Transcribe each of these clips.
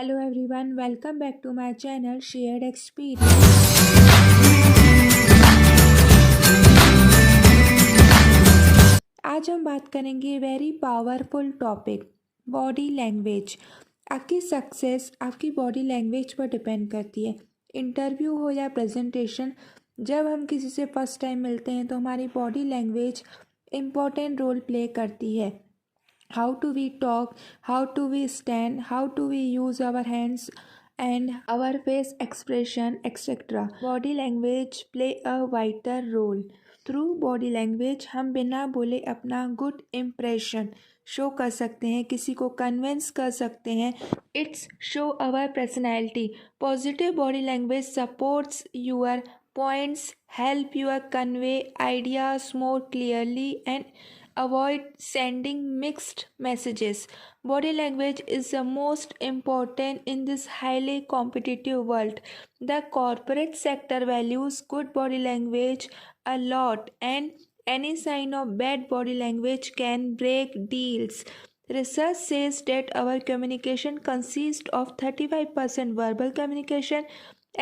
Hello everyone, welcome back to my channel Shared Experience. आज हम बात करेंगे very powerful topic body language. आपकी सक्सेस आपकी बॉडी लैंग्वेज पर डिपेंड करती है। इंटरव्यू हो या प्रेजेंटेशन, जब हम किसी से फर्स्ट टाइम मिलते हैं तो हमारी body language important role play करती है। How do we talk, how do we stand, how do we use our hands and our face expression, etc. Body language play a vital role. Through body language हम बिना बोले अपना good impression show कर सकते हैं, किसी को convince कर सकते हैं। It's show our personality. Positive body language supports your points, help you convey ideas more clearly and avoid sending mixed messages. Body language is the most important in this highly competitive world. The corporate sector values good body language a lot, and any sign of bad body language can break deals. Research says that our communication consists of 35% verbal communication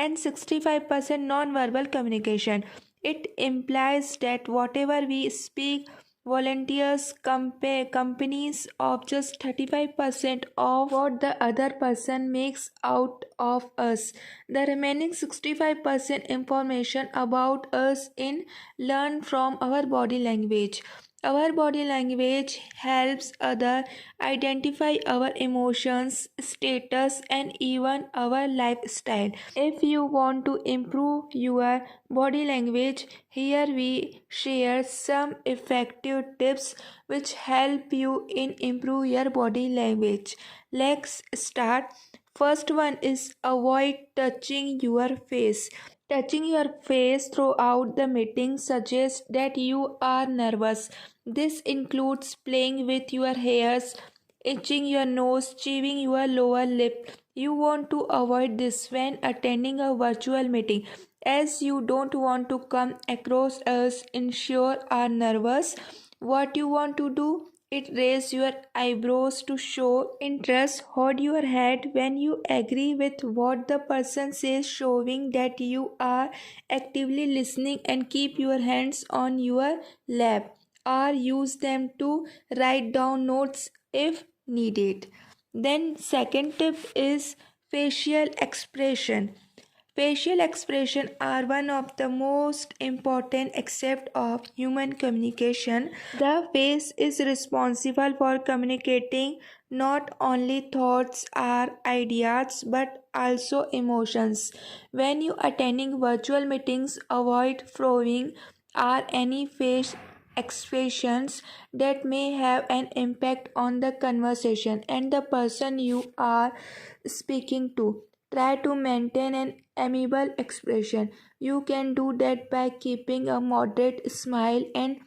and 65% non-verbal communication. It implies that whatever we speak, volunteers companies of just 35% of what the other person makes out of us. The remaining 65% information about us in learned from our body language. Our body language helps others identify our emotions, status, and even our lifestyle. If you want to improve your body language, here we share some effective tips which help you in improve your body language. Let's start. First one is avoid touching your face. Touching your face throughout the meeting suggests that you are nervous. This includes playing with your hairs, itching your nose, chewing your lower lip. You want to avoid this when attending a virtual meeting, as you don't want to come across as unsure or nervous. What you want to do? It raise your eyebrows to show interest. Hold your head when you agree with what the person says, showing that you are actively listening, and keep your hands on your lap or use them to write down notes if needed. Then second tip is facial expression. Facial expression are one of the most important aspects of human communication. The face is responsible for communicating not only thoughts or ideas but also emotions. When you attending virtual meetings, avoid frowning or any face expressions that may have an impact on the conversation and the person you are speaking to. Try to maintain an amiable expression. You can do that by keeping a moderate smile and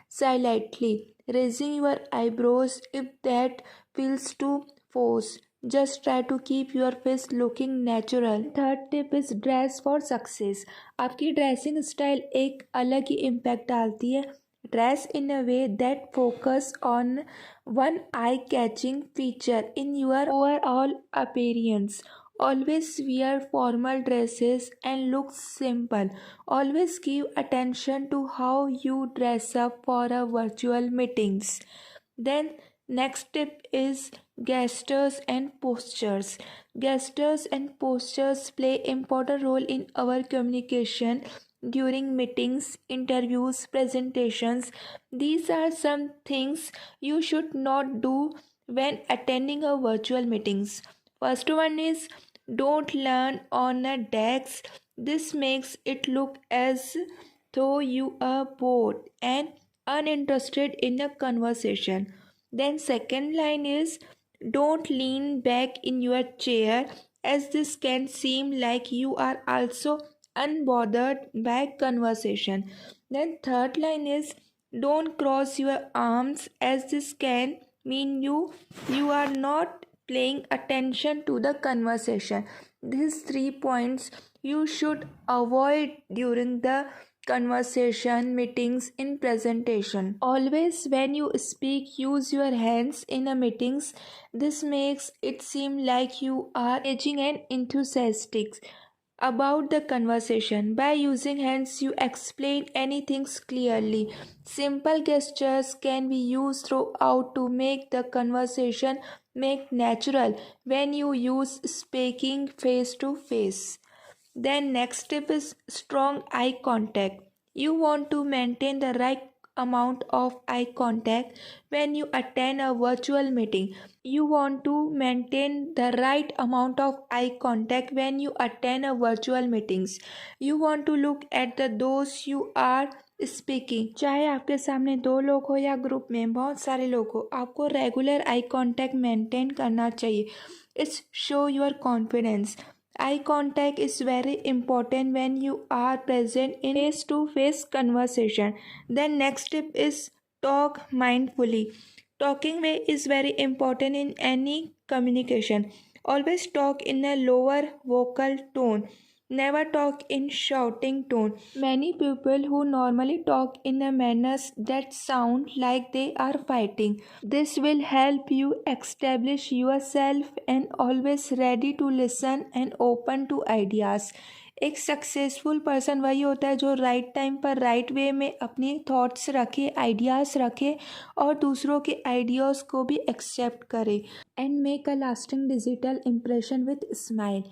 slightly raising your eyebrows if that feels too forced. Just try to keep your face looking natural. Third tip is dress for success. आपकी dressing style एक अलग ही impact डालती है. Dress in a way that focus on one eye-catching feature in your overall appearance. Always wear formal dresses and look simple. Always give attention to how you dress up for a virtual meetings. Then next tip is gestures and postures. Gestures and postures play important role in our communication during meetings, interviews, presentations. These are some things you should not do when attending a virtual meetings. First one is don't lean on a desk. This makes it look as though you are bored and uninterested in a conversation. Then second line is don't lean back in your chair, as this can seem like you are also unbothered by conversation. Then third line is don't cross your arms, as this can mean you are not paying attention to the conversation. These 3 points you should avoid during the conversation, meetings, in presentation. Always when you speak, use your hands in a meetings. This makes it seem like you are engaging and enthusiastic about the conversation. By using hands, you explain anything clearly. Simple gestures can be used throughout to make the conversation make natural when you use speaking face to face. Then next step is strong eye contact. You want to maintain the right amount of eye contact when you attend a virtual meeting. You want to maintain the right amount of eye contact when you attend a virtual meetings. You want to look at the those you are speaking, चाहे आपके सामने दो लोग हो या group में बहुत सारे लोग हो, आपको रेगुलर आई कांटेक्ट मेंटेन करना चाहिए. It's show your confidence. Eye contact is very important when you are present in face-to-face conversation. Then next step is talk mindfully. Talking way is very important in any communication. Always talk in a lower vocal tone. Never talk in shouting tone. Many people who normally talk in a manners that sound like they are fighting. This will help you establish yourself and always ready to listen and open to ideas. एक successful person वही होता है जो right time पर right way में अपनी thoughts रखे, ideas रखे और दूसरों के आइडियाज़ को भी एक्सेप्ट करे. And make a lasting digital impression with smile.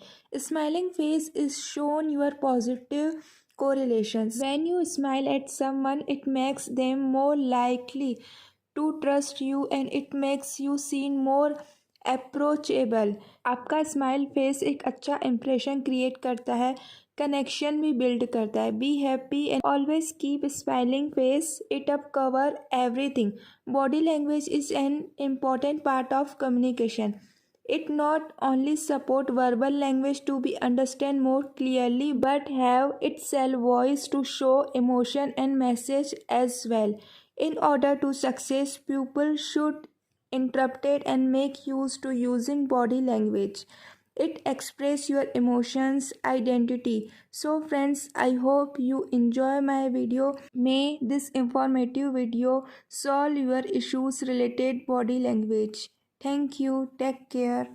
Smiling face is shown your positive correlations. When you smile at someone, it makes them more likely to trust you and it makes you seem more approachable. आपका smile face एक अच्छा impression create करता है, connection भी build करता है. Be happy and always keep smiling face. It up cover everything. Body language is an important part of communication. It not only support verbal language to be understand more clearly but have itself voice to show emotion and message as well. In order to success, people should interrupt it and make use to using body language. It express your emotions, identity. So friends, I hope you enjoy my video. May this informative video solve your issues related body language. Thank you. Take care.